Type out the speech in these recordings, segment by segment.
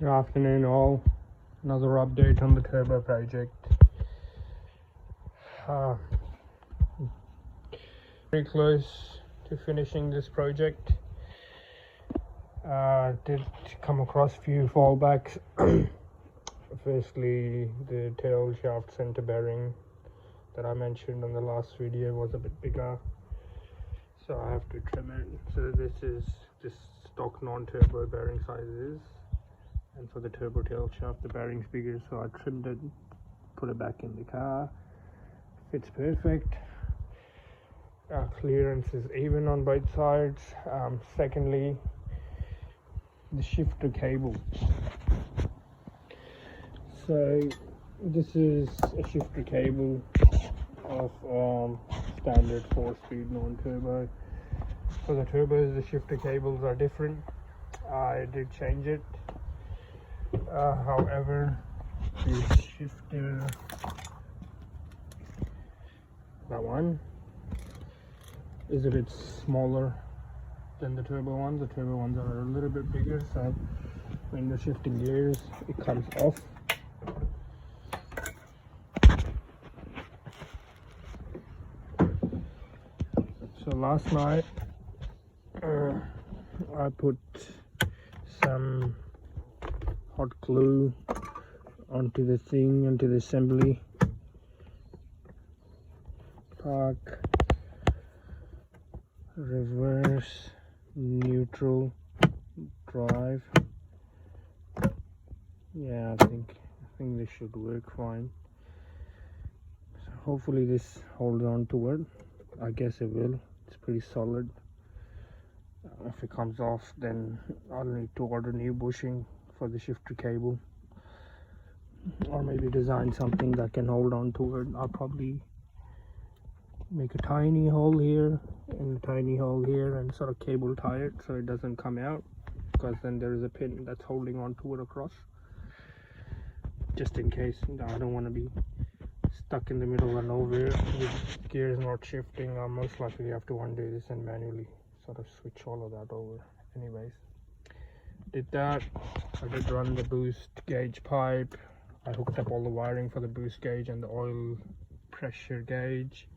Good afternoon all. Another update on the turbo project. Very close to finishing this project. Did come across a few fallbacks. Firstly, the tail shaft center bearing that I mentioned on the last video was a bit bigger, so I have to trim it. So this is stock non-turbo bearing sizes, and for the turbo tail shaft the bearing's bigger, so I trimmed it, put it back in the car. Fits perfect. Clearance is even on both sides. Secondly, the shifter cable. So this is a shifter cable of standard 4-speed non-turbo. For the turbos, the shifter cables are different. I did change it. However, the shifter, that one, is a bit smaller than the turbo ones. The turbo ones are a little bit bigger, so when you're shifting gears, it comes off. So last night I put some hot glue onto the thing, onto the assembly. Park, reverse, neutral, drive. Yeah, I think this should work fine. So hopefully this holds on to it. I guess it will. It's pretty solid. If it comes off, then I'll need to order new bushing for the shifter cable, or maybe design something that can hold on to it. I'll probably make a tiny hole here and a tiny hole here and sort of cable tie it so it doesn't come out, because then there is a pin that's holding on to it across, just in case. I don't want to be stuck in the middle of nowhere with gears not shifting. I'll most likely have to undo this and manually sort of switch all of that over. Anyways, did that. I did run the boost gauge pipe. I hooked up all the wiring for the boost gauge and the oil pressure gauge.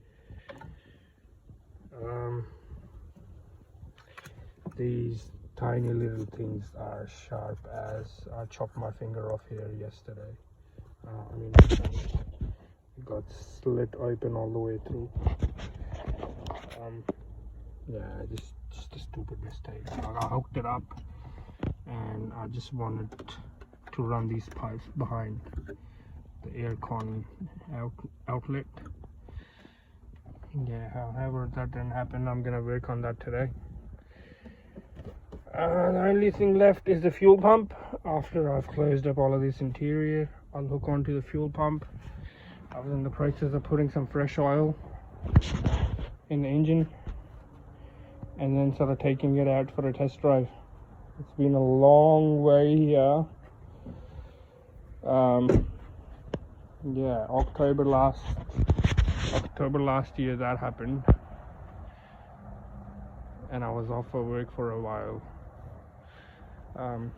These tiny little things are sharp as I chopped my finger off here yesterday. It got slit open all the way through. Yeah, just a stupid mistake. I hooked it up and I just wanted to run these pipes behind the air con outlet. Yeah, however, that didn't happen. I'm gonna work on that today. The only thing left is the fuel pump. After I've closed up all of this interior, I'll hook onto the fuel pump. I was in the process of putting some fresh oil in the engine and then sort of taking it out for a test drive. It's been a long way here. Yeah, October last year that happened, and I was off for work for a while. And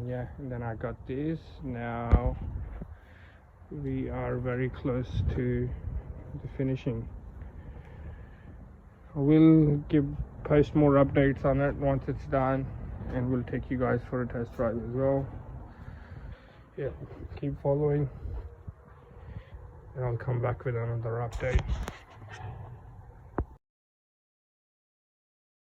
yeah, and then I got this. Now we are very close to the finishing. I will post more updates on it once it's done, and we'll take you guys for a test drive as well. Yeah, keep following and I'll come back with another update.